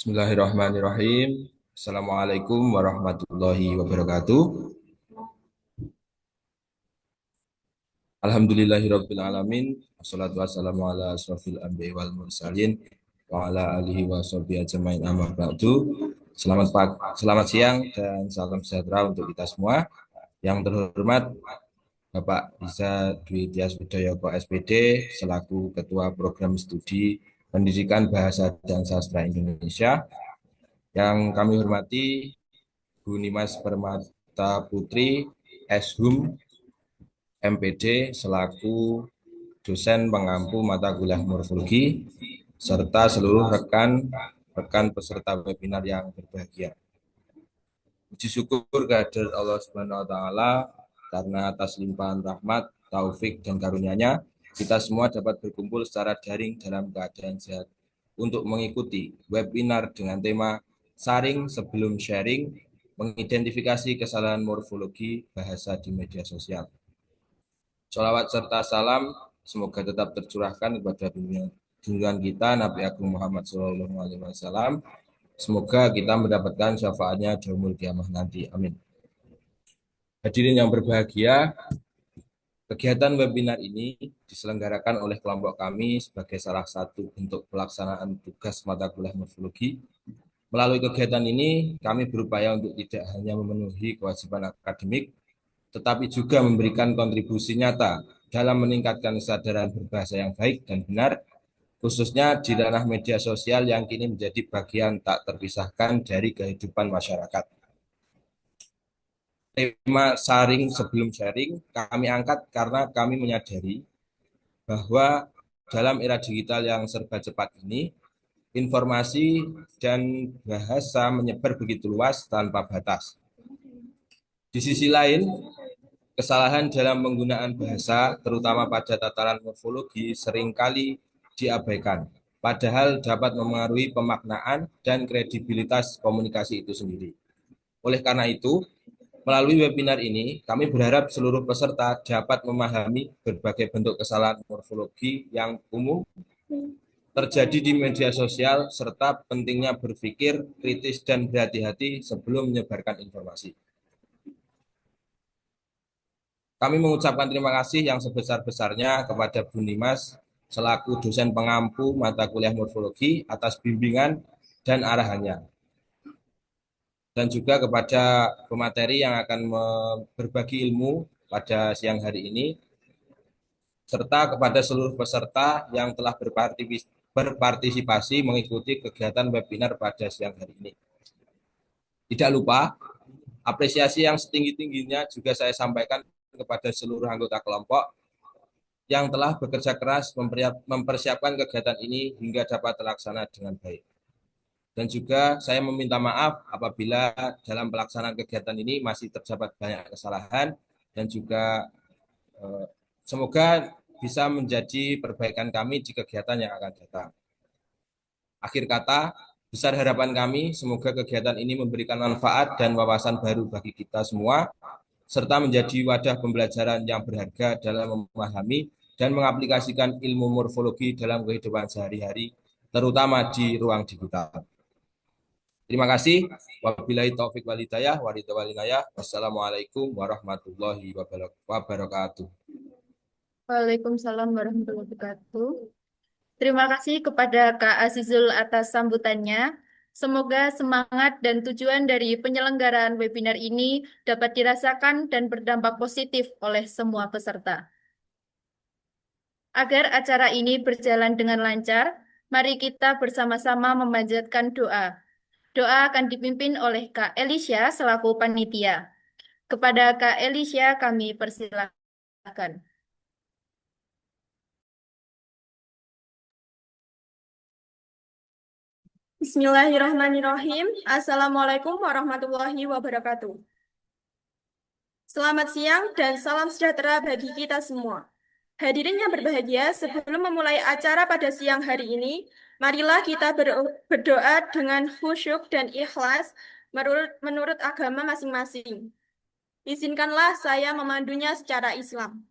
Bismillahirrahmanirrahim. Assalamualaikum warahmatullahi wabarakatuh. Alhamdulillahirabbil alamin. Wassalatu wassalamu ala asrofil anbiya'i wal mursalin wa ala alihi wa sahbihi ajmain amma ba'du. Selamat siang dan salam sejahtera untuk kita semua. Yang terhormat Bapak Riza Dwi Tias Widayoko SPD selaku Ketua Program Studi Pendidikan Bahasa dan Sastra Indonesia. Yang kami hormati Bu Nimas Permata Putri, Eshum, MPD, selaku dosen pengampu mata kuliah morfologi, serta seluruh rekan peserta webinar yang berbahagia. Puji syukur kehadirat Allah Subhanahu wa taala karena atas limpahan rahmat, taufik dan karunia-Nya kita semua dapat berkumpul secara daring dalam keadaan sehat untuk mengikuti webinar dengan tema Saring Sebelum Sharing, mengidentifikasi kesalahan morfologi bahasa di media sosial. Sholawat serta salam semoga tetap tercurahkan kepada junjungan kita Nabi Agung Muhammad SAW. Semoga kita mendapatkan syafaatnya di yaumul kiamah nanti. Amin. Hadirin yang berbahagia, kegiatan webinar ini diselenggarakan oleh kelompok kami sebagai salah satu bentuk pelaksanaan tugas mata kuliah morfologi. Melalui kegiatan ini, kami berupaya untuk tidak hanya memenuhi kewajiban akademik, tetapi juga memberikan kontribusi nyata dalam meningkatkan kesadaran berbahasa yang baik dan benar, khususnya di ranah media sosial yang kini menjadi bagian tak terpisahkan dari kehidupan masyarakat. Tema saring sebelum sharing kami angkat karena kami menyadari bahwa dalam era digital yang serba cepat ini, informasi dan bahasa menyebar begitu luas tanpa batas. Di sisi lain, kesalahan dalam penggunaan bahasa, terutama pada tataran morfologi, seringkali diabaikan, padahal dapat memengaruhi pemaknaan dan kredibilitas komunikasi itu sendiri. Oleh karena itu, melalui webinar ini, kami berharap seluruh peserta dapat memahami berbagai bentuk kesalahan morfologi yang umum terjadi di media sosial, serta pentingnya berpikir kritis dan berhati-hati sebelum menyebarkan informasi. Kami mengucapkan terima kasih yang sebesar-besarnya kepada Bu Nimas selaku dosen pengampu mata kuliah morfologi atas bimbingan dan arahannya. Dan juga kepada pemateri yang akan berbagi ilmu pada siang hari ini, serta kepada seluruh peserta yang telah berpartisipasi mengikuti kegiatan webinar pada siang hari ini. Tidak lupa, apresiasi yang setinggi-tingginya juga saya sampaikan kepada seluruh anggota kelompok yang telah bekerja keras mempersiapkan kegiatan ini hingga dapat terlaksana dengan baik. Dan juga saya meminta maaf apabila dalam pelaksanaan kegiatan ini masih terdapat banyak kesalahan dan juga semoga bisa menjadi perbaikan kami di kegiatan yang akan datang. Akhir kata, besar harapan kami semoga kegiatan ini memberikan manfaat dan wawasan baru bagi kita semua, serta menjadi wadah pembelajaran yang berharga dalam memahami dan mengaplikasikan ilmu morfologi dalam kehidupan sehari-hari, terutama di ruang digital. Terima kasih. Wabillahi taufik walhidayah, wassalamualaikum warahmatullahi wabarakatuh. Waalaikumsalam warahmatullahi wabarakatuh. Terima kasih kepada Kak Azizul atas sambutannya. Semoga semangat dan tujuan dari penyelenggaraan webinar ini dapat dirasakan dan berdampak positif oleh semua peserta. Agar acara ini berjalan dengan lancar, mari kita bersama-sama memanjatkan doa. Doa akan dipimpin oleh Kak Elisha selaku panitia. Kepada Kak Elisha kami persilahkan. Bismillahirrahmanirrahim. Assalamualaikum warahmatullahi wabarakatuh. Selamat siang dan salam sejahtera bagi kita semua. Hadirin yang berbahagia, sebelum memulai acara pada siang hari ini, marilah kita berdoa dengan khusyuk dan ikhlas menurut agama masing-masing. Izinkanlah saya memandunya secara Islam.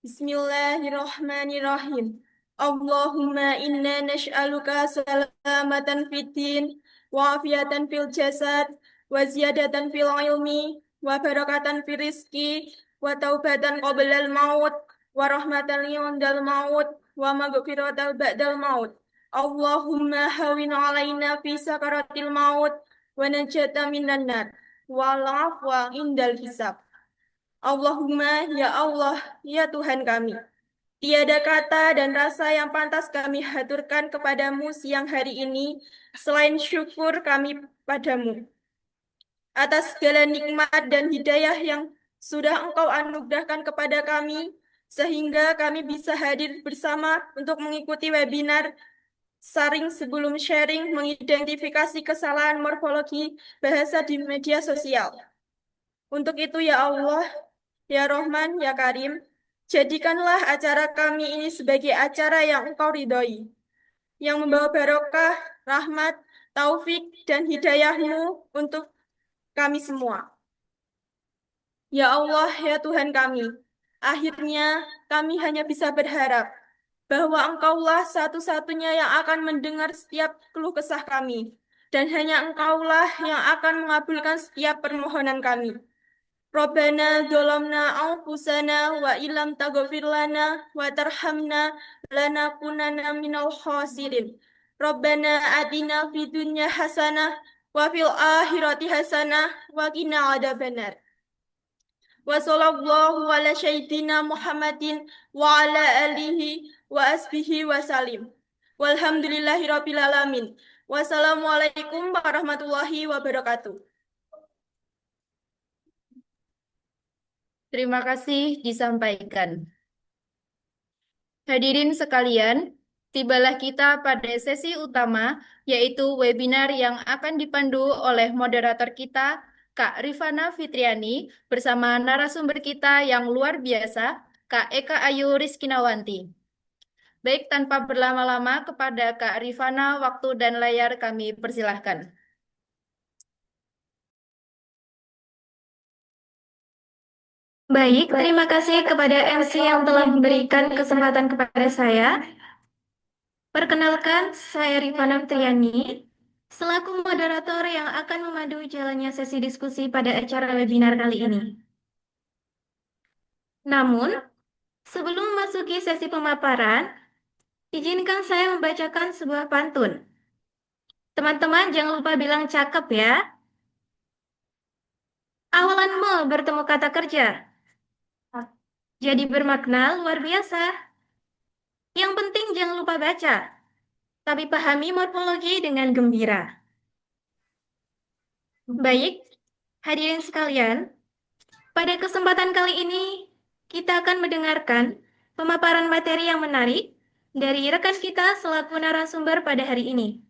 Bismillahirrahmanirrahim. Allahumma inna nas'aluka salamatan fiddin وعافية في الجسد وزيادة في العلم وبركة في الرزق وتوبة قبل الموت ورحمة عند الموت ومغفرة بعد الموت اللهم هون علينا في سكرات الموت ونجاة من النار والعفو عند الحساب. Allahumma ya Allah ya Tuhan kami, tiada kata dan rasa yang pantas kami haturkan kepadamu siang hari ini selain syukur kami padamu atas segala nikmat dan hidayah yang sudah Engkau anugerahkan kepada kami sehingga kami bisa hadir bersama untuk mengikuti webinar saring sebelum sharing mengidentifikasi kesalahan morfologi bahasa di media sosial. Untuk itu ya Allah, ya Rahman, ya Karim, jadikanlah acara kami ini sebagai acara yang Engkau ridhoi, yang membawa barokah, rahmat, taufik, dan hidayah-Mu untuk kami semua. Ya Allah, ya Tuhan kami, akhirnya kami hanya bisa berharap bahwa Engkaulah satu-satunya yang akan mendengar setiap keluh kesah kami, dan hanya Engkaulah yang akan mengabulkan setiap permohonan kami. Rabbana dzalamna anfusana wa illam taghfir lana wa tarhamna lanakunanna minal khasirin. Rabbana atina fid dunya hasanah wa fil akhirati hasanah wa qina adzabannar. Wa sallallahu ala sayyidina Muhammadin wa ala alihi wa asbihi wa salim. Walhamdulillahi rabbil alamin. Wassalamualaikum warahmatullahi wabarakatuh. Terima kasih disampaikan. Hadirin sekalian, tibalah kita pada sesi utama, yaitu webinar yang akan dipandu oleh moderator kita, Kak Rifana Fitriani, bersama narasumber kita yang luar biasa, Kak Eka Ayu Rizkinawanti. Baik, tanpa berlama-lama kepada Kak Rifana, waktu dan layar kami persilahkan. Baik, terima kasih kepada MC yang telah memberikan kesempatan kepada saya. Perkenalkan, saya Rifana Fitriani, selaku moderator yang akan memandu jalannya sesi diskusi pada acara webinar kali ini. Namun, sebelum memasuki sesi pemaparan, izinkan saya membacakan sebuah pantun. Teman-teman jangan lupa bilang cakep ya. Awalan mall bertemu kata kerja. Jadi bermakna luar biasa. Yang penting jangan lupa baca, tapi pahami morfologi dengan gembira. Baik, hadirin sekalian, pada kesempatan kali ini kita akan mendengarkan pemaparan materi yang menarik dari rekan kita selaku narasumber pada hari ini,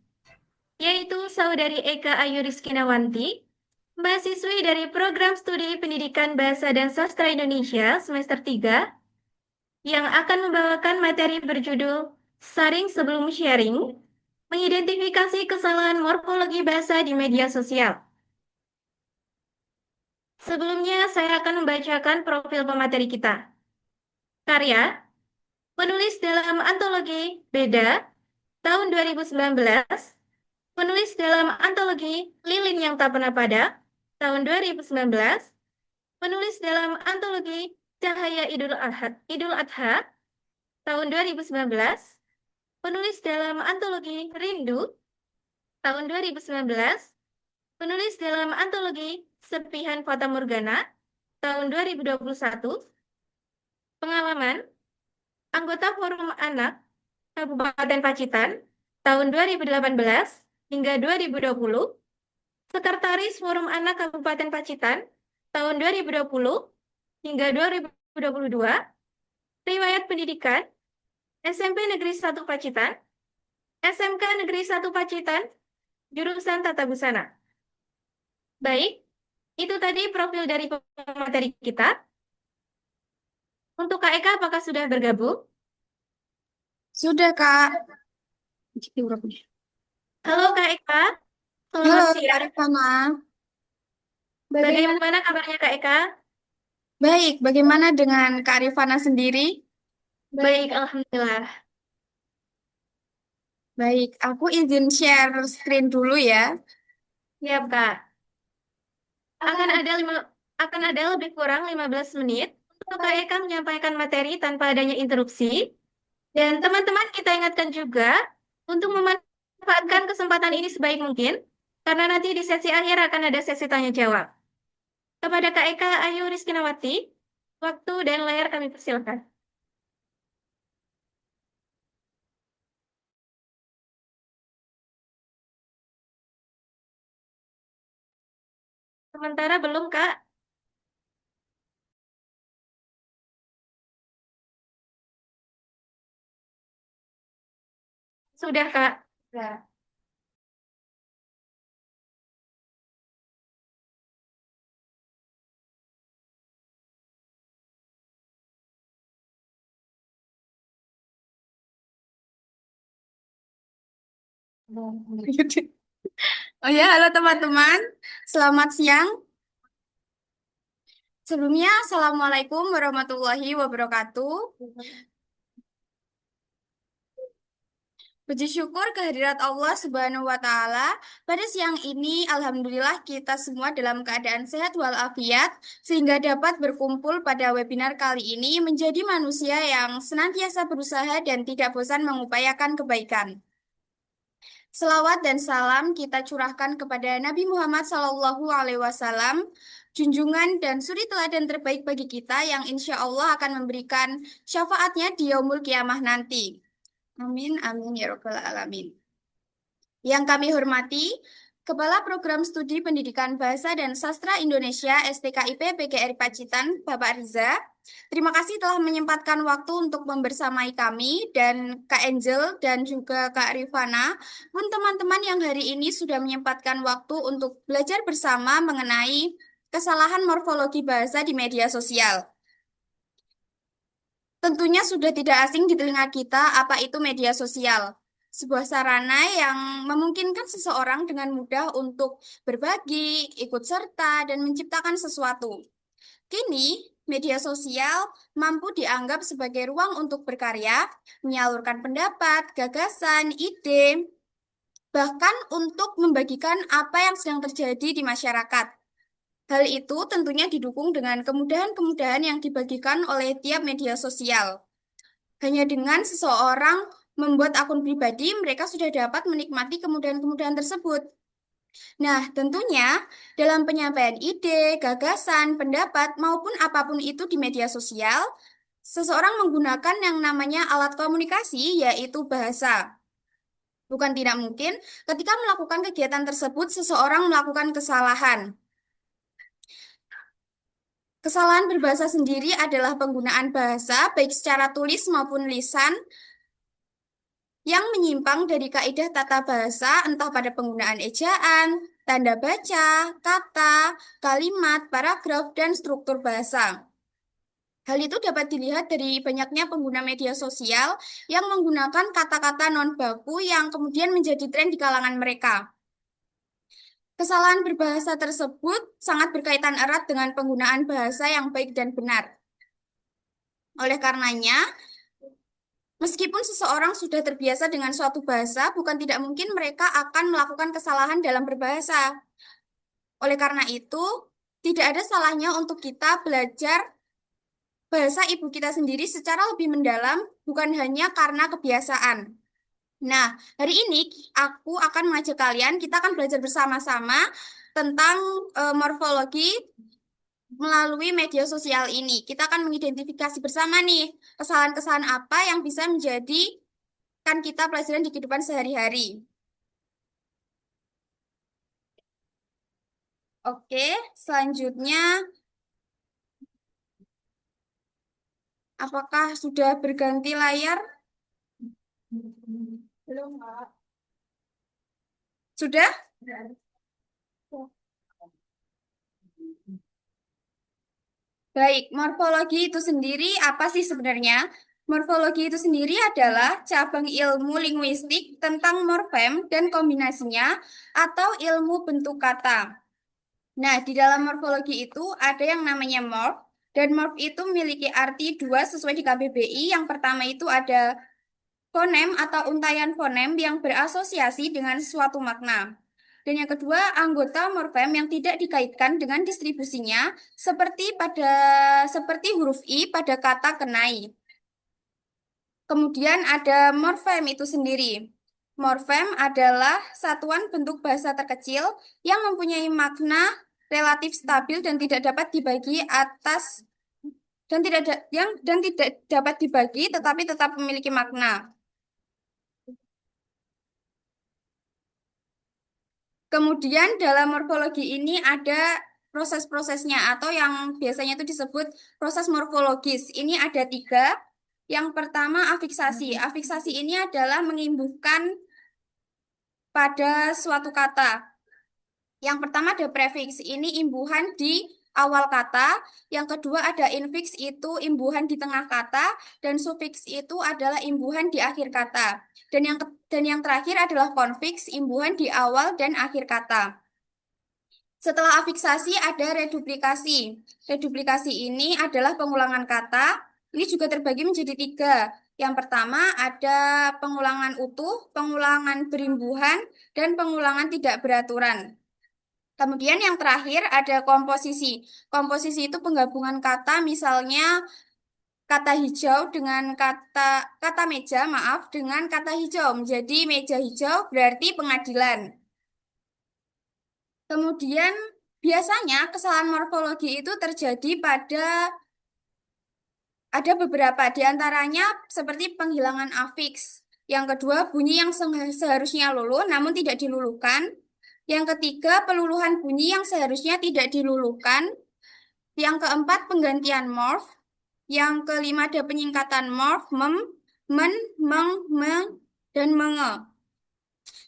yaitu Saudari Eka Ayu Rizkinawanti, mahasiswi dari Program Studi Pendidikan Bahasa dan Sastra Indonesia semester 3, yang akan membawakan materi berjudul Saring Sebelum Sharing, mengidentifikasi kesalahan morfologi bahasa di media sosial. Sebelumnya, saya akan membacakan profil pemateri kita. Karya, penulis dalam antologi Beda, tahun 2019, penulis dalam antologi Lilin yang Tak Pernah Padam, tahun 2019, penulis dalam antologi Cahaya Idul Adha, tahun 2019, penulis dalam antologi Rindu, tahun 2019, penulis dalam antologi Serpihan Fata Morgana, tahun 2021, pengalaman, anggota Forum Anak Kabupaten Pacitan, tahun 2018 hingga 2020, Sekretaris Forum Anak Kabupaten Pacitan, tahun 2020 hingga 2022, riwayat pendidikan, SMP Negeri 1 Pacitan, SMK Negeri 1 Pacitan, jurusan Tata Busana. Baik, itu tadi profil dari pemateri kita. Untuk Kak Eka, apakah sudah bergabung? Sudah, Kak. Halo Kak Eka, Halo, selamat Kak siang. Rifana. Bagaimana kabarnya Kak Eka? Baik, bagaimana dengan Kak Rifana sendiri? Baik, Alhamdulillah. Baik, aku izin share screen dulu ya. Siap, Kak. Akan ada akan ada lebih kurang 15 menit untuk Kak Eka menyampaikan materi tanpa adanya interupsi. Dan teman-teman kita ingatkan juga untuk memanfaatkan kesempatan ini sebaik mungkin, karena nanti di sesi akhir akan ada sesi tanya jawab. Kepada Kak Eka Ayu Rizkinawati, waktu dan layar kami persilakan. Sementara belum, Kak. Sudah, Kak. Sudah. Oh ya, halo teman-teman. Selamat siang. Sebelumnya, Assalamualaikum warahmatullahi wabarakatuh. Puji syukur kehadirat Allah Subhanahu wa Ta'ala. Pada siang ini, alhamdulillah kita semua dalam keadaan sehat walafiat, sehingga dapat berkumpul pada webinar kali ini menjadi manusia yang senantiasa berusaha dan tidak bosan mengupayakan kebaikan. Selawat dan salam kita curahkan kepada Nabi Muhammad SAW, junjungan dan suri teladan terbaik bagi kita yang insya Allah akan memberikan syafaatnya di yaumul kiamah nanti. Amin, amin, ya Rabbal Alamin. Yang kami hormati, Kepala Program Studi Pendidikan Bahasa dan Sastra Indonesia STKIP PGRI Pacitan, Bapak Riza. Terima kasih telah menyempatkan waktu untuk membersamai kami dan Kak Angel dan juga Kak Rifana, pun teman-teman yang hari ini sudah menyempatkan waktu untuk belajar bersama mengenai kesalahan morfologi bahasa di media sosial. Tentunya sudah tidak asing di telinga kita apa itu media sosial. Sebuah sarana yang memungkinkan seseorang dengan mudah untuk berbagi, ikut serta, dan menciptakan sesuatu. Kini, media sosial mampu dianggap sebagai ruang untuk berkarya, menyalurkan pendapat, gagasan, ide, bahkan untuk membagikan apa yang sedang terjadi di masyarakat. Hal itu tentunya didukung dengan kemudahan-kemudahan yang dibagikan oleh tiap media sosial. Hanya dengan seseorang membuat akun pribadi, mereka sudah dapat menikmati kemudahan-kemudahan tersebut. Nah, tentunya dalam penyampaian ide, gagasan, pendapat, maupun apapun itu di media sosial, seseorang menggunakan yang namanya alat komunikasi, yaitu bahasa. Bukan tidak mungkin ketika melakukan kegiatan tersebut, seseorang melakukan kesalahan. Kesalahan berbahasa sendiri adalah penggunaan bahasa, baik secara tulis maupun lisan, yang menyimpang dari kaidah tata bahasa, entah pada penggunaan ejaan, tanda baca, kata, kalimat, paragraf, dan struktur bahasa. Hal itu dapat dilihat dari banyaknya pengguna media sosial yang menggunakan kata-kata non-baku yang kemudian menjadi tren di kalangan mereka. Kesalahan berbahasa tersebut sangat berkaitan erat dengan penggunaan bahasa yang baik dan benar. Oleh karenanya, meskipun seseorang sudah terbiasa dengan suatu bahasa, bukan tidak mungkin mereka akan melakukan kesalahan dalam berbahasa. Oleh karena itu, tidak ada salahnya untuk kita belajar bahasa ibu kita sendiri secara lebih mendalam, bukan hanya karena kebiasaan. Nah, hari ini aku akan mengajak kalian, kita akan belajar bersama-sama tentang morfologi melalui media sosial ini. Kita akan mengidentifikasi bersama nih, kesalahan-kesalahan apa yang bisa menjadikan kita pelajaran di kehidupan sehari-hari. Oke, selanjutnya, apakah sudah berganti layar? Belum, Kak. Sudah? Baik, morfologi itu sendiri apa sih sebenarnya? Morfologi itu sendiri adalah cabang ilmu linguistik tentang morfem dan kombinasinya atau ilmu bentuk kata. Nah, di dalam morfologi itu ada yang namanya morf, dan morf itu memiliki arti dua sesuai di KBBI. Yang pertama itu ada fonem atau untaian fonem yang berasosiasi dengan suatu makna. Dan yang kedua, anggota morfem yang tidak dikaitkan dengan distribusinya seperti huruf I pada kata kenai. Kemudian ada morfem itu sendiri. Morfem adalah satuan bentuk bahasa terkecil yang mempunyai makna relatif stabil dan tidak dapat dibagi atas dan tidak dapat dibagi tetapi tetap memiliki makna. Kemudian dalam morfologi ini ada proses-prosesnya atau yang biasanya itu disebut proses morfologis. Ini ada 3. Yang pertama afiksasi. Afiksasi ini adalah mengimbuhkan pada suatu kata. Yang pertama ada prefiks. Ini imbuhan di awal kata. Yang kedua ada infiks, itu imbuhan di tengah kata. Dan sufiks itu adalah imbuhan di akhir kata. Dan yang terakhir adalah konfiks, imbuhan di awal dan akhir kata. Setelah afiksasi ada reduplikasi. Reduplikasi ini adalah pengulangan kata. Ini juga terbagi menjadi 3. Yang pertama ada pengulangan utuh, pengulangan berimbuhan, dan pengulangan tidak beraturan. Kemudian yang terakhir ada komposisi. Komposisi itu penggabungan kata, misalnya kata hijau dengan kata meja, maaf, dengan kata hijau menjadi meja hijau berarti pengadilan. Kemudian biasanya kesalahan morfologi itu terjadi ada beberapa, diantaranya seperti penghilangan afiks. Yang kedua, bunyi yang seharusnya luluh namun tidak diluluhkan. Yang ketiga, peluluhan bunyi yang seharusnya tidak diluluhkan. Yang keempat, penggantian morf. Yang kelima, ada penyingkatan morf, mem, men, meng, me, dan menge.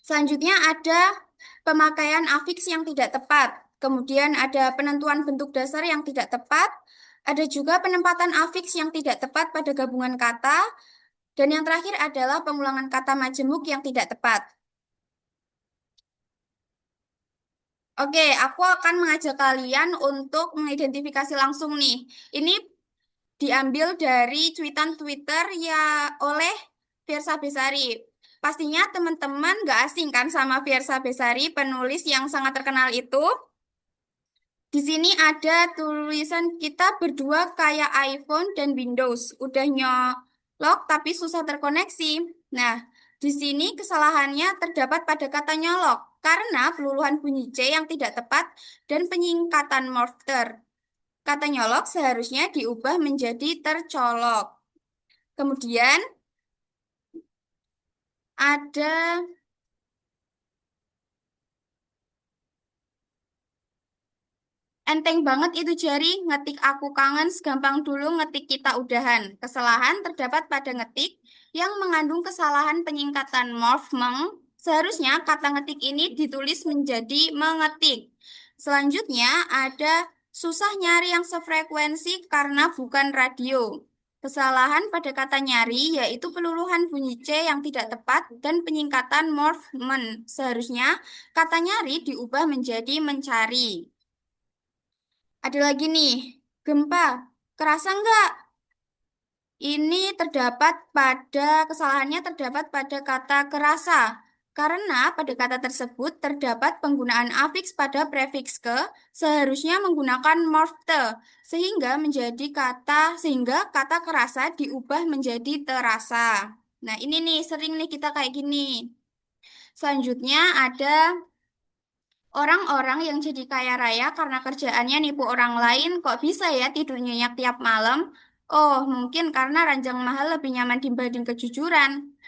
Selanjutnya ada pemakaian afiks yang tidak tepat. Kemudian ada penentuan bentuk dasar yang tidak tepat. Ada juga penempatan afiks yang tidak tepat pada gabungan kata. Dan yang terakhir adalah pengulangan kata majemuk yang tidak tepat. Oke, aku akan mengajak kalian untuk mengidentifikasi langsung nih. Ini diambil dari cuitan Twitter ya oleh Fiersa Besari. Pastinya teman-teman gak asing kan sama Fiersa Besari, penulis yang sangat terkenal itu. Di sini ada tulisan kita berdua kayak iPhone dan Windows. Udah nyolok tapi susah terkoneksi. Nah, di sini kesalahannya terdapat pada kata nyolok karena peluluhan bunyi C yang tidak tepat dan penyingkatan morf ter. Kata nyolok seharusnya diubah menjadi tercolok. Kemudian ada enteng banget itu jari, ngetik aku kangen segampang dulu ngetik kita udahan. Kesalahan terdapat pada ngetik yang mengandung kesalahan penyingkatan morf meng. Seharusnya kata ngetik ini ditulis menjadi mengetik. Selanjutnya ada susah nyari yang sefrekuensi karena bukan radio. Kesalahan pada kata nyari yaitu peluluhan bunyi C yang tidak tepat dan penyingkatan morf men. Seharusnya kata nyari diubah menjadi mencari. Ada lagi nih, gempa. Kerasa nggak? Ini kesalahannya terdapat pada kata kerasa. Karena pada kata tersebut terdapat penggunaan afiks pada prefiks ke, seharusnya menggunakan morf te, sehingga kata kerasa diubah menjadi terasa. Nah, ini nih, sering nih kita kayak gini. Selanjutnya ada orang-orang yang jadi kaya raya karena kerjaannya nipu orang lain, kok bisa ya tidur nyenyak tiap malam? Oh, mungkin karena ranjang mahal lebih nyaman dibanding kejujuran.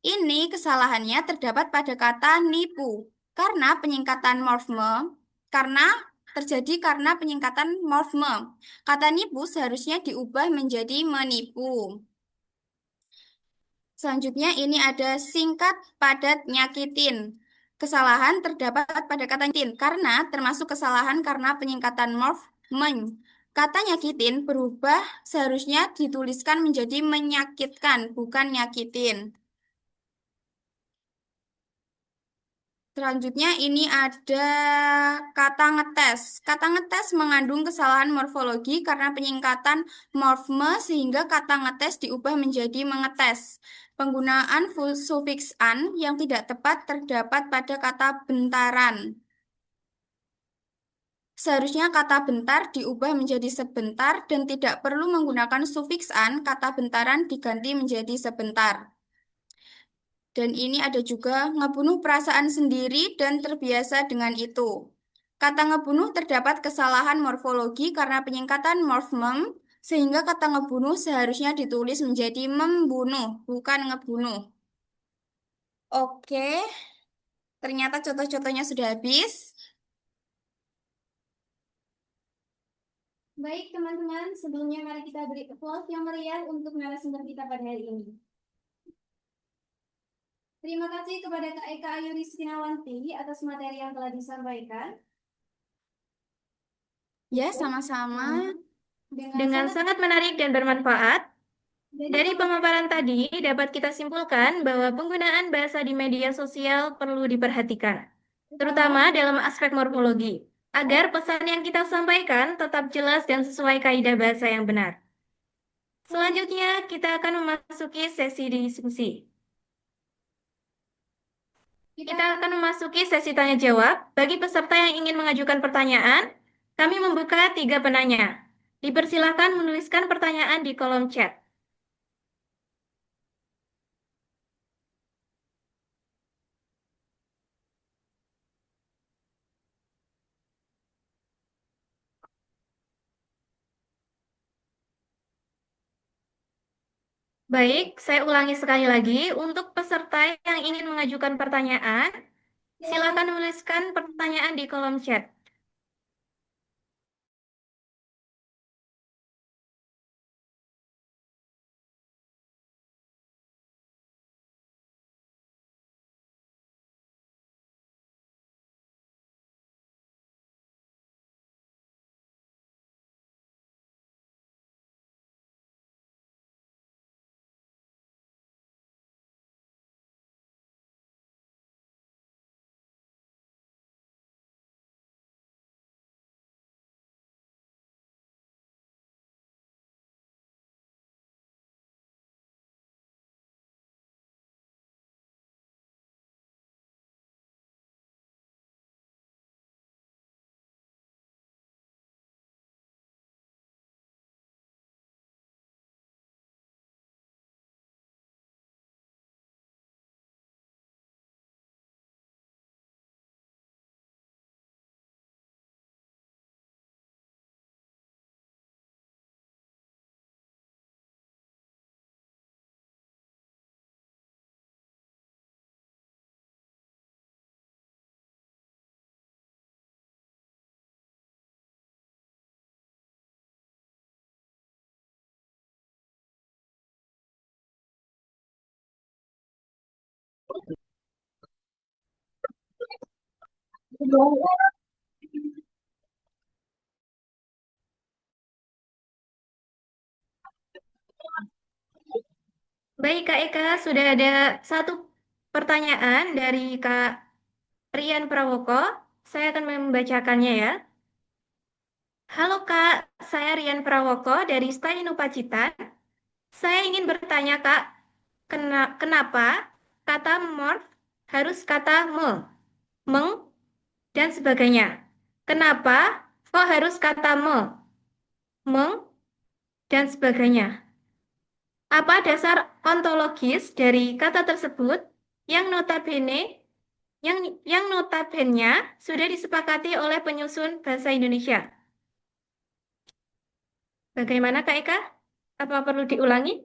Ini kesalahannya terdapat pada kata nipu, karena penyingkatan morfeme, karena penyingkatan morfeme. Kata nipu seharusnya diubah menjadi menipu. Selanjutnya ini ada singkat, padat, nyakitin. Kesalahan terdapat pada kata nyakitin karena termasuk kesalahan karena penyingkatan morf men. Kata nyakitin berubah seharusnya dituliskan menjadi menyakitkan, bukan nyakitin. Selanjutnya ini ada kata ngetes. Kata ngetes mengandung kesalahan morfologi karena penyingkatan morfeme sehingga kata ngetes diubah menjadi mengetes. Penggunaan full sufiks an yang tidak tepat terdapat pada kata bentaran. Seharusnya kata bentar diubah menjadi sebentar dan tidak perlu menggunakan sufiks an, kata bentaran diganti menjadi sebentar. Dan ini ada juga ngebunuh perasaan sendiri dan terbiasa dengan itu. Kata ngebunuh terdapat kesalahan morfologi karena penyingkatan morfem, sehingga kata ngebunuh seharusnya ditulis menjadi membunuh, bukan ngebunuh. Oke, ternyata contoh-contohnya sudah habis. Baik, teman-teman, sebelumnya mari kita beri applause yang meriah untuk narasumber kita pada hari ini. Terima kasih kepada Kak Eka Ayu Rizkinawanti atas materi yang telah disampaikan. Ya, sama-sama. Dengan sangat menarik dan bermanfaat, dari pemaparan tadi dapat kita simpulkan bahwa penggunaan bahasa di media sosial perlu diperhatikan, terutama dalam aspek morfologi, agar pesan yang kita sampaikan tetap jelas dan sesuai kaidah bahasa yang benar. Selanjutnya, kita akan memasuki sesi diskusi. Kita akan memasuki sesi tanya jawab. Bagi peserta yang ingin mengajukan pertanyaan, kami membuka 3 penanya. Dipersilakan menuliskan pertanyaan di kolom chat. Baik, saya ulangi sekali lagi. Untuk peserta yang ingin mengajukan pertanyaan, silakan menuliskan pertanyaan di kolom chat. Baik, Kak Eka, sudah ada satu pertanyaan dari Kak Rian Prawoko. Saya akan membacakannya ya. Halo Kak, saya Rian Prawoko dari Stain Pacitan. Saya ingin bertanya Kak, kenapa kata morph harus kata meng, dan sebagainya? Kenapa kok harus kata meng, dan sebagainya? Apa dasar ontologis dari kata tersebut yang notabene sudah disepakati oleh penyusun bahasa Indonesia? Bagaimana Kak Eka? Apa perlu diulangi?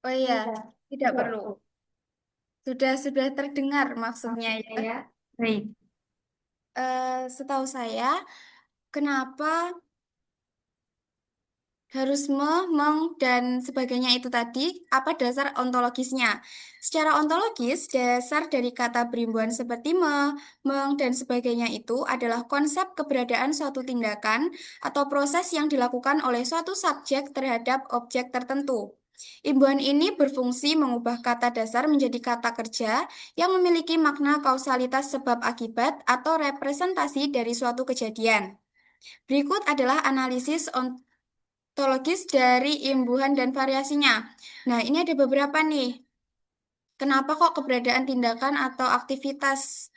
Oh iya, tidak perlu. Sudah terdengar maksudnya ya. Baik. Setahu saya, kenapa harus meng, dan sebagainya itu tadi, apa dasar ontologisnya? Secara ontologis, dasar dari kata berimbuhan seperti meng, dan sebagainya itu adalah konsep keberadaan suatu tindakan atau proses yang dilakukan oleh suatu subjek terhadap objek tertentu. Imbuhan ini berfungsi mengubah kata dasar menjadi kata kerja yang memiliki makna kausalitas sebab akibat atau representasi dari suatu kejadian. Berikut adalah analisis ontologis dari imbuhan dan variasinya. Nah, ini ada beberapa nih. Kenapa kok keberadaan tindakan atau aktivitas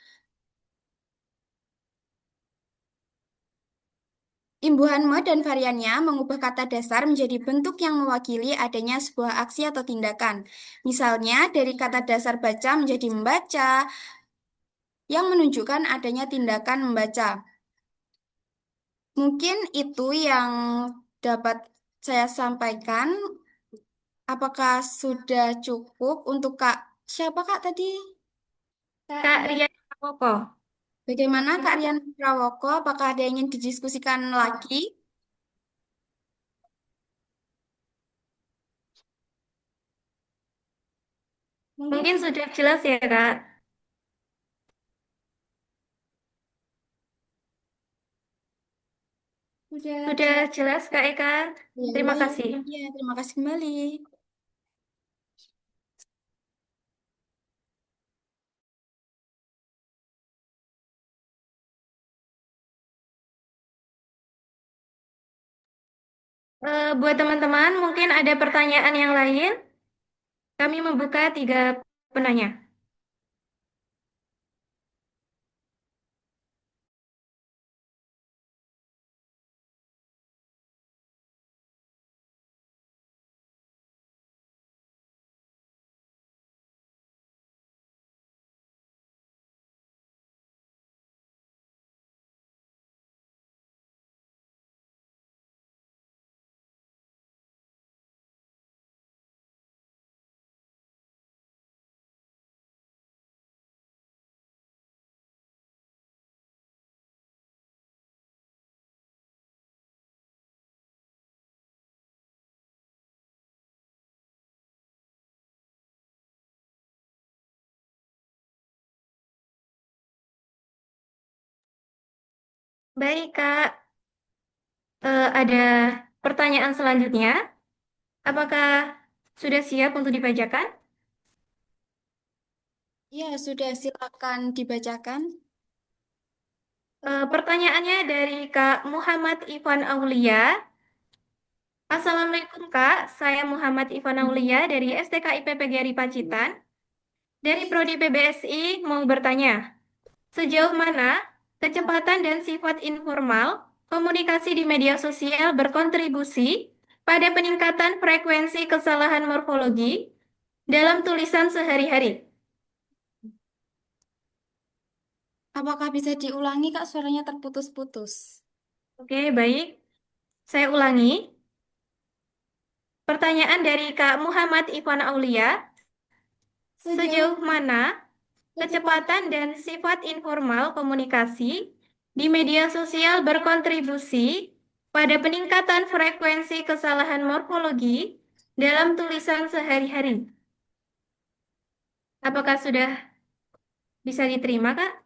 imbuhan mode dan variannya mengubah kata dasar menjadi bentuk yang mewakili adanya sebuah aksi atau tindakan. Misalnya, dari kata dasar baca menjadi membaca, yang menunjukkan adanya tindakan membaca. Mungkin itu yang dapat saya sampaikan. Apakah sudah cukup untuk Kak? Siapa Kak tadi? Kak Rian Koko. Bagaimana Kak Rian Prawoko? Apakah ada yang ingin didiskusikan lagi? Mungkin sudah jelas ya, Kak. Sudah jelas, Kak Eka. Ya, Terima baik. kasih. Ya, terima kasih kembali. Buat teman-teman, mungkin ada pertanyaan yang lain. Kami membuka 3 penanya. Baik, Kak. Ada pertanyaan selanjutnya. Apakah sudah siap untuk dibacakan? Ya, sudah silakan dibacakan. Pertanyaannya dari Kak Muhammad Ivan Aulia. Assalamualaikum Kak, saya Muhammad Ivan Aulia dari STK IPPGRI Pacitan. Dari Prodi PBSI mau bertanya, sejauh mana kecepatan dan sifat informal komunikasi di media sosial berkontribusi pada peningkatan frekuensi kesalahan morfologi dalam tulisan sehari-hari? Apakah bisa diulangi, Kak? Suaranya terputus-putus. Oke, baik. Saya ulangi. Pertanyaan dari Kak Muhammad Ivan Aulia, sejauh mana kecepatan dan sifat informal komunikasi di media sosial berkontribusi pada peningkatan frekuensi kesalahan morfologi dalam tulisan sehari-hari? Apakah sudah bisa diterima, Kak?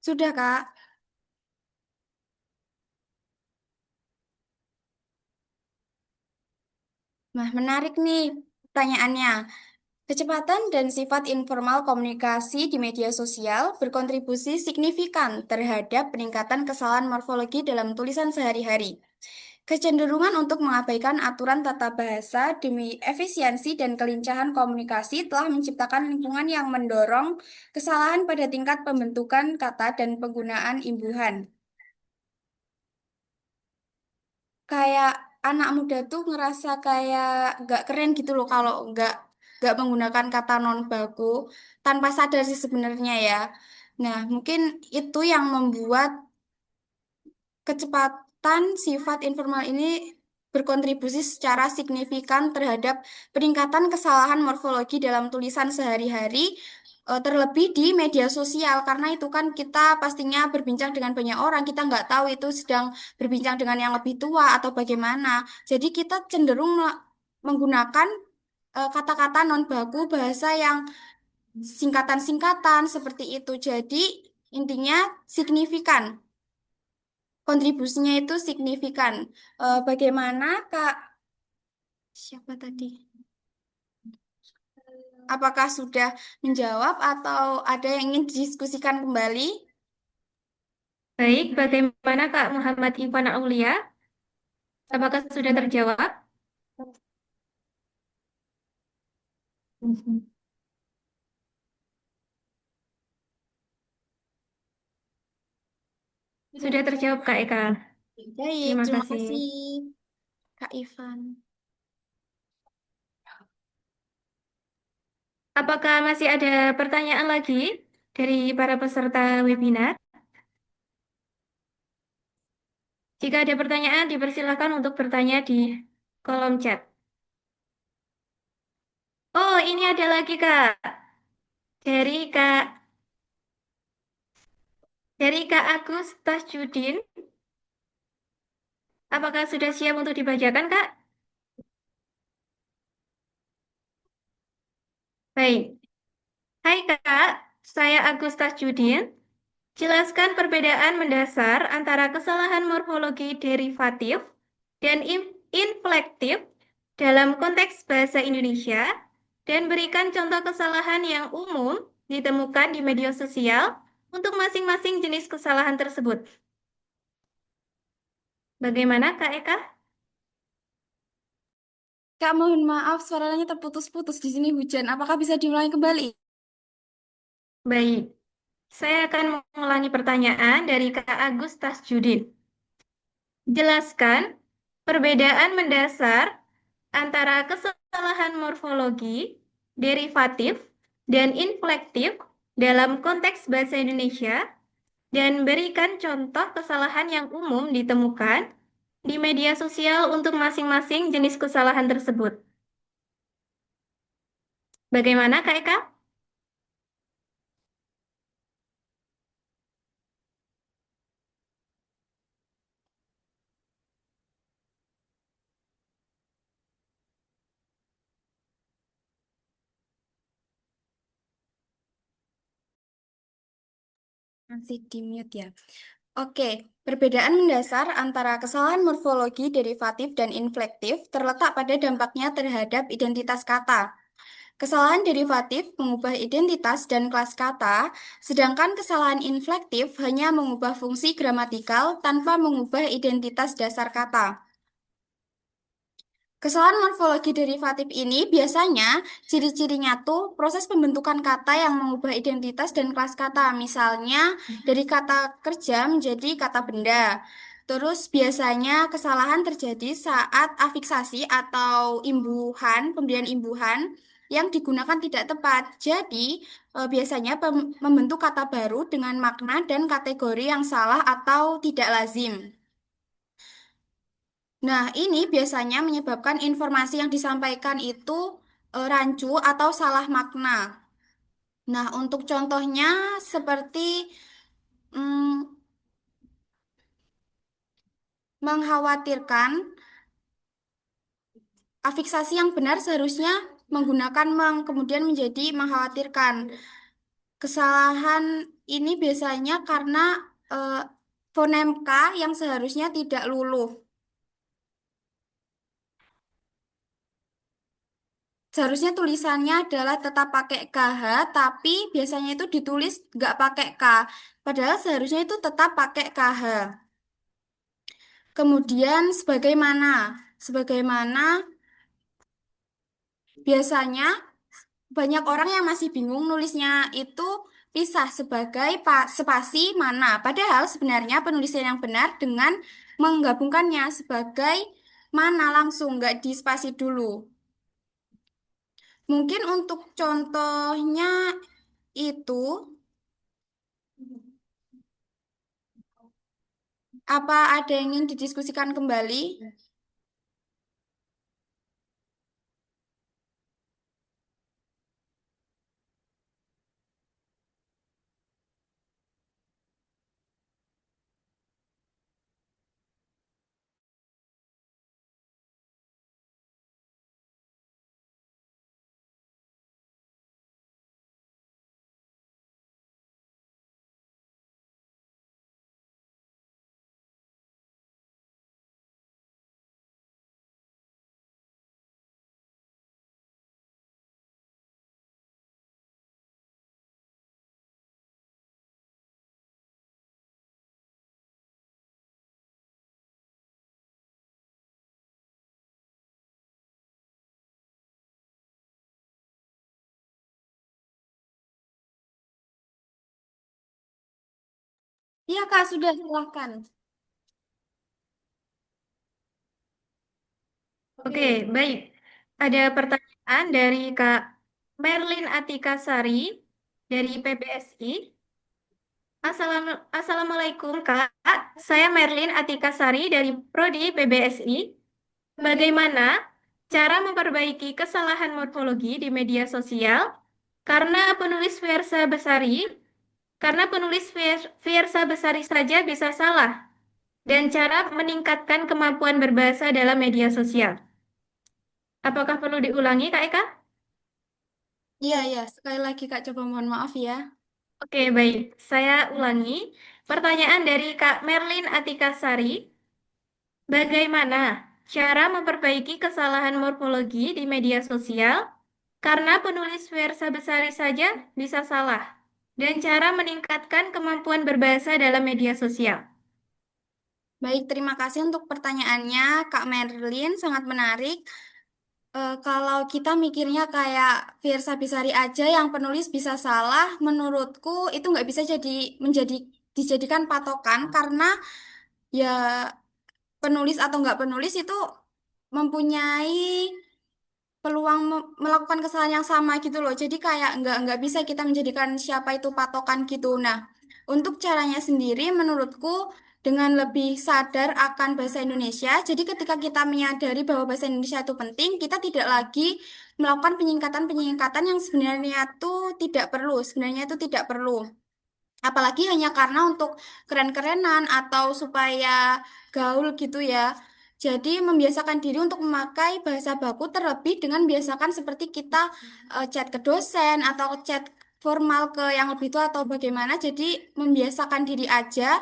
Sudah, Kak. Nah, menarik nih pertanyaannya. Kecepatan dan sifat informal komunikasi di media sosial berkontribusi signifikan terhadap peningkatan kesalahan morfologi dalam tulisan sehari-hari. Kecenderungan untuk mengabaikan aturan tata bahasa demi efisiensi dan kelincahan komunikasi telah menciptakan lingkungan yang mendorong kesalahan pada tingkat pembentukan kata dan penggunaan imbuhan. Kayak anak muda tuh ngerasa kayak gak keren gitu loh kalau gak menggunakan kata non baku tanpa sadar sih sebenarnya ya. Nah, mungkin itu yang membuat kecepatan sifat informal ini berkontribusi secara signifikan terhadap peningkatan kesalahan morfologi dalam tulisan sehari-hari, terlebih di media sosial, karena itu kan kita pastinya berbincang dengan banyak orang, kita nggak tahu itu sedang berbincang dengan yang lebih tua atau bagaimana. Jadi kita cenderung menggunakan kata-kata non baku, bahasa yang singkatan-singkatan seperti itu. Jadi intinya signifikan. Kontribusinya itu signifikan. Bagaimana Kak? Siapa tadi? Apakah sudah menjawab atau ada yang ingin didiskusikan kembali? Baik, bagaimana Kak Muhammad Ivan Aulia? Apakah sudah terjawab? Sudah terjawab Kak Eka. Baik, Terima terima kasih. kasih Kak Ivan. Apakah masih ada pertanyaan lagi dari para peserta webinar? Jika ada pertanyaan, dipersilakan untuk bertanya di kolom chat. Oh, ini ada lagi Kak. Dari Kak dari Kak Agus Tasjudin. Apakah sudah siap untuk dibacakan, Kak? Baik. Hai Kak, saya Agus Tasjudin. Jelaskan perbedaan mendasar antara kesalahan morfologi derivatif dan inflektif dalam konteks bahasa Indonesia dan berikan contoh kesalahan yang umum ditemukan di media sosial untuk masing-masing jenis kesalahan tersebut. Bagaimana, Kak Eka? Kak, mohon maaf suaranya terputus-putus di sini hujan. Apakah bisa diulangi kembali? Baik, saya akan mengulangi pertanyaan dari Kak Agus Tasjudin. Jelaskan perbedaan mendasar antara kesalahan morfologi, derivatif, dan inflektif dalam konteks bahasa Indonesia dan berikan contoh kesalahan yang umum ditemukan di media sosial untuk masing-masing jenis kesalahan tersebut. Bagaimana, Kak Eka? Masih di mute ya. Oke, perbedaan mendasar antara kesalahan morfologi, derivatif, dan inflektif terletak pada dampaknya terhadap identitas kata. Kesalahan derivatif mengubah identitas dan kelas kata, sedangkan kesalahan inflektif hanya mengubah fungsi gramatikal tanpa mengubah identitas dasar kata. Kesalahan morfologi derivatif ini biasanya ciri-cirinya tuh proses pembentukan kata yang mengubah identitas dan kelas kata. Misalnya dari kata kerja menjadi kata benda. Terus biasanya kesalahan terjadi saat afiksasi atau imbuhan, pemberian imbuhan yang digunakan tidak tepat. Jadi biasanya membentuk kata baru dengan makna dan kategori yang salah atau tidak lazim. Nah, ini biasanya menyebabkan informasi yang disampaikan itu rancu atau salah makna. Nah, untuk contohnya seperti mm, mengkhawatirkan, afiksasi yang benar seharusnya menggunakan kemudian menjadi mengkhawatirkan. Kesalahan ini biasanya karena eh, fonem K yang seharusnya tidak luluh. Seharusnya tulisannya adalah tetap pakai KH, tapi biasanya itu ditulis nggak pakai K. Padahal seharusnya itu tetap pakai KH. Kemudian sebagaimana? Sebagaimana biasanya banyak orang yang masih bingung nulisnya itu pisah sebagai spasi mana. Padahal sebenarnya penulisan yang benar dengan menggabungkannya sebagai mana langsung, nggak di spasi dulu. Mungkin untuk contohnya itu, apa ada yang ingin didiskusikan kembali? Iya, Kak, sudah silahkan. Oke, baik. Ada pertanyaan dari Kak Merlin Atika Sari dari PBSI. Assalamualaikum Kak, saya Merlin Atika Sari dari Prodi PBSI. Bagaimana cara memperbaiki kesalahan morfologi di media sosial? Karena penulis Fiersa Besari, karena penulis Fiersa Besari saja bisa salah. Dan cara meningkatkan kemampuan berbahasa dalam media sosial. Apakah perlu diulangi, Kak Eka? Iya, iya. Sekali lagi, Kak, coba mohon maaf ya. Oke, baik. Saya ulangi. Pertanyaan dari Kak Merlin Atika Sari. Bagaimana cara memperbaiki kesalahan morfologi di media sosial? Karena penulis Fiersa Besari saja bisa salah. Dan cara meningkatkan kemampuan berbahasa dalam media sosial. Baik, terima kasih untuk pertanyaannya, Kak Merlin. Sangat menarik. Kalau kita mikirnya kayak Fiersa Besari aja yang penulis bisa salah, menurutku itu nggak bisa dijadikan patokan karena ya penulis atau nggak penulis itu mempunyai peluang melakukan kesalahan yang sama gitu loh. Jadi kayak nggak bisa kita menjadikan siapa itu patokan gitu. Nah, untuk caranya sendiri menurutku dengan lebih sadar akan bahasa Indonesia. Jadi ketika kita menyadari bahwa bahasa Indonesia itu penting, kita tidak lagi melakukan penyingkatan-penyingkatan yang sebenarnya itu tidak perlu. Sebenarnya itu tidak perlu. Apalagi hanya karena untuk keren-kerenan atau supaya gaul gitu ya. Jadi membiasakan diri untuk memakai bahasa baku terlebih dengan biasakan seperti kita chat ke dosen atau chat formal ke yang lebih tua atau bagaimana. Jadi membiasakan diri aja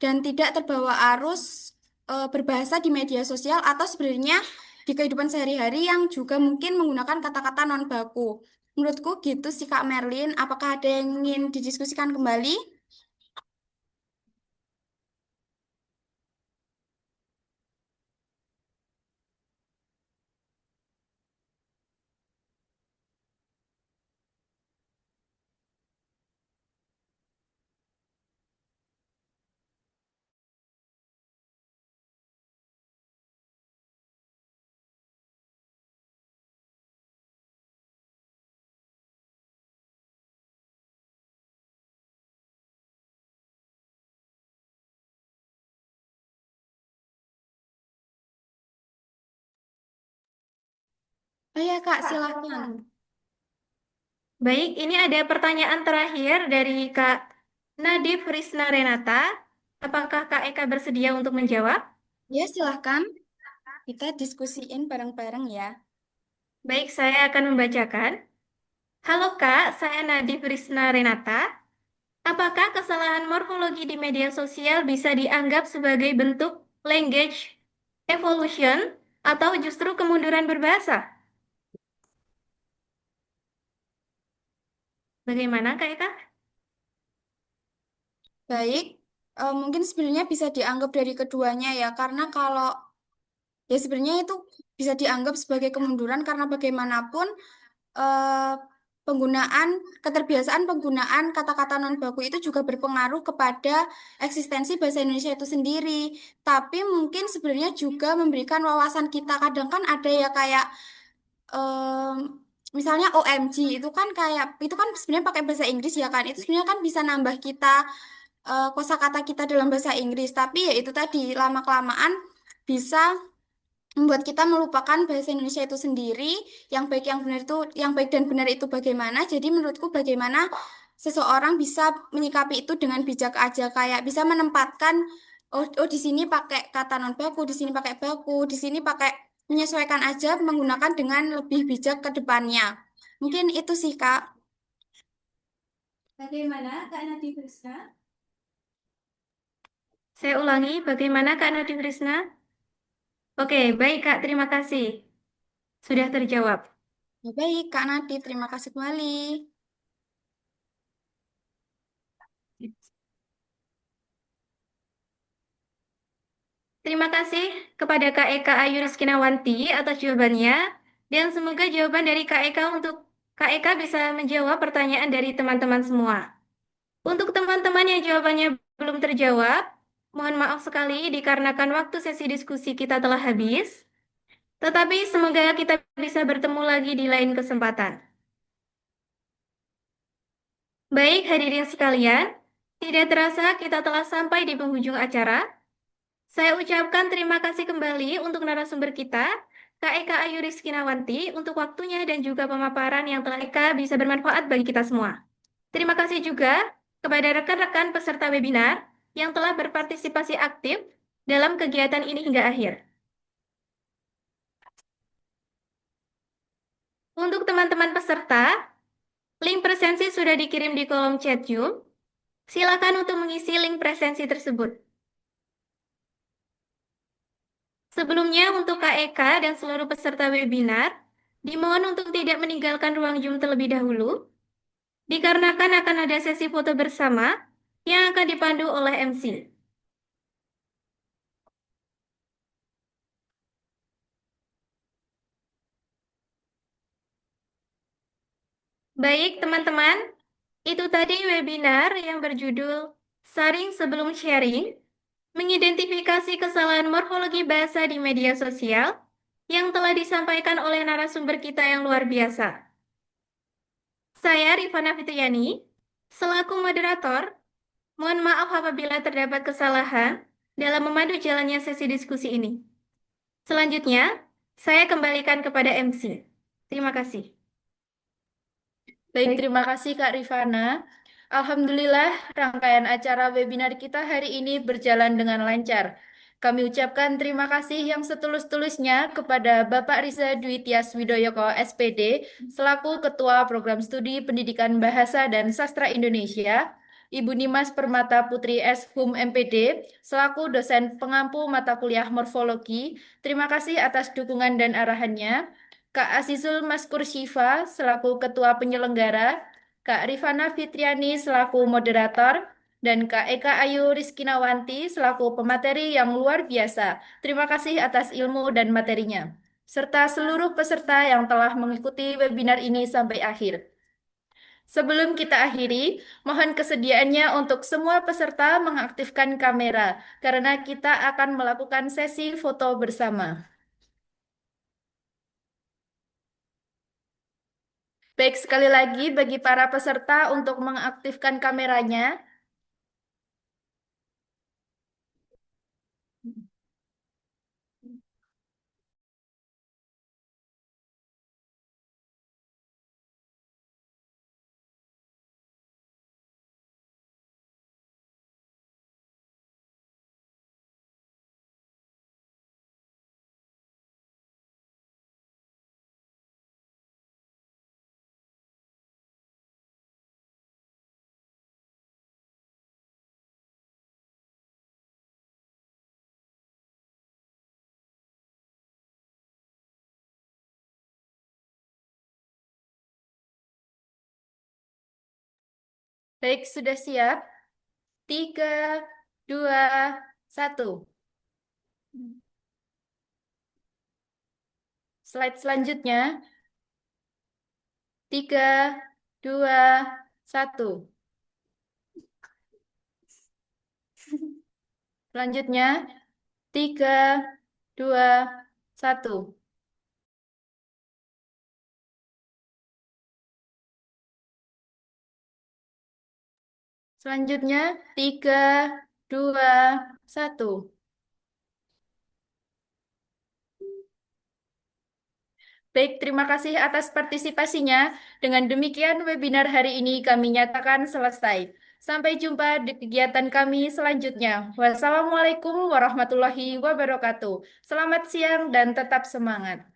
dan tidak terbawa arus berbahasa di media sosial atau sebenarnya di kehidupan sehari-hari yang juga mungkin menggunakan kata-kata non baku. Menurutku gitu sih Kak Merlin. Apakah ada yang ingin didiskusikan kembali? Oh ya Kak, silakan. Baik, ini ada pertanyaan terakhir dari Kak Nadif Risna Renata. Apakah Kak Eka bersedia untuk menjawab? Ya, silahkan. Kita diskusiin bareng-bareng ya. Baik, saya akan membacakan. Halo Kak, saya Nadif Risna Renata. Apakah kesalahan morfologi di media sosial bisa dianggap sebagai bentuk language evolution atau justru kemunduran berbahasa? Bagaimana Kak Eka? Baik, mungkin sebenarnya bisa dianggap dari keduanya ya, karena kalau ya sebenarnya itu bisa dianggap sebagai kemunduran karena bagaimanapun eh, penggunaan keterbiasaan penggunaan kata-kata non baku itu juga berpengaruh kepada eksistensi bahasa Indonesia itu sendiri. Tapi mungkin sebenarnya juga memberikan wawasan kita. Kadang kan ada ya kayak em, misalnya OMG itu kan kayak itu kan sebenarnya pakai bahasa Inggris ya kan. Itu sebenarnya kan bisa nambah kita kosakata kita dalam bahasa Inggris. Tapi ya itu tadi lama-kelamaan bisa membuat kita melupakan bahasa Indonesia itu sendiri, yang baik dan benar itu bagaimana. Jadi menurutku bagaimana seseorang bisa menyikapi itu dengan bijak aja, kayak bisa menempatkan oh di sini pakai kata non baku, di sini pakai baku, di sini pakai menyesuaikan aja menggunakan dengan lebih bijak ke depannya. Mungkin itu sih Kak. Bagaimana Kak Nadine Krisna? Saya ulangi, bagaimana Kak Nadif Risna? Oke, baik Kak, terima kasih. Sudah terjawab. Ya, baik Kak Nadine, terima kasih kembali. Terima kasih kepada Kak Eka Ayu Rizkinawanti atas jawabannya. Dan semoga jawaban dari Kak Eka untuk Kak Eka bisa menjawab pertanyaan dari teman-teman semua. Untuk teman-teman yang jawabannya belum terjawab, mohon maaf sekali dikarenakan waktu sesi diskusi kita telah habis. Tetapi semoga kita bisa bertemu lagi di lain kesempatan. Baik, hadirin sekalian, tidak terasa kita telah sampai di penghujung acara. Saya ucapkan terima kasih kembali untuk narasumber kita, Kak Eka Ayu Rizkinawanti, untuk waktunya dan juga pemaparan yang telah Eka bisa bermanfaat bagi kita semua. Terima kasih juga kepada rekan-rekan peserta webinar yang telah berpartisipasi aktif dalam kegiatan ini hingga akhir. Untuk teman-teman peserta, link presensi sudah dikirim di kolom chat Zoom. Silakan untuk mengisi link presensi tersebut. Sebelumnya, untuk Kak Eka dan seluruh peserta webinar, dimohon untuk tidak meninggalkan ruang Zoom terlebih dahulu, dikarenakan akan ada sesi foto bersama yang akan dipandu oleh MC. Baik, teman-teman, itu tadi webinar yang berjudul Saring Sebelum Sharing, mengidentifikasi kesalahan morfologi bahasa di media sosial yang telah disampaikan oleh narasumber kita yang luar biasa. Saya Rifana Fitriani, selaku moderator, mohon maaf apabila terdapat kesalahan dalam memandu jalannya sesi diskusi ini. Selanjutnya, saya kembalikan kepada MC. Terima kasih. Baik, terima kasih Kak Rifana. Alhamdulillah, rangkaian acara webinar kita hari ini berjalan dengan lancar. Kami ucapkan terima kasih yang setulus-tulusnya kepada Bapak Riza Dwi Tias Widoyoko, SPD, selaku Ketua Program Studi Pendidikan Bahasa dan Sastra Indonesia, Ibu Nimas Permata Putri S. Hum MPD, selaku dosen pengampu mata kuliah morfologi. Terima kasih atas dukungan dan arahannya. Kak Azizul Maskur Syifa selaku Ketua Penyelenggara, Kak Rifana Fitriani selaku Moderator, dan Kak Eka Ayu Rizkinawanti selaku pemateri yang luar biasa. Terima kasih atas ilmu dan materinya, serta seluruh peserta yang telah mengikuti webinar ini sampai akhir. Sebelum kita akhiri, mohon kesediaannya untuk semua peserta mengaktifkan kamera, karena kita akan melakukan sesi foto bersama. Baik, sekali lagi bagi para peserta untuk mengaktifkan kameranya. Baik, sudah siap? 3, 2, 1. Slide selanjutnya. 3, 2, 1. Selanjutnya. 3, 2, 1. Selanjutnya, 3, 2, 1. Baik, terima kasih atas partisipasinya. Dengan demikian, webinar hari ini kami nyatakan selesai. Sampai jumpa di kegiatan kami selanjutnya. Wassalamualaikum warahmatullahi wabarakatuh. Selamat siang dan tetap semangat.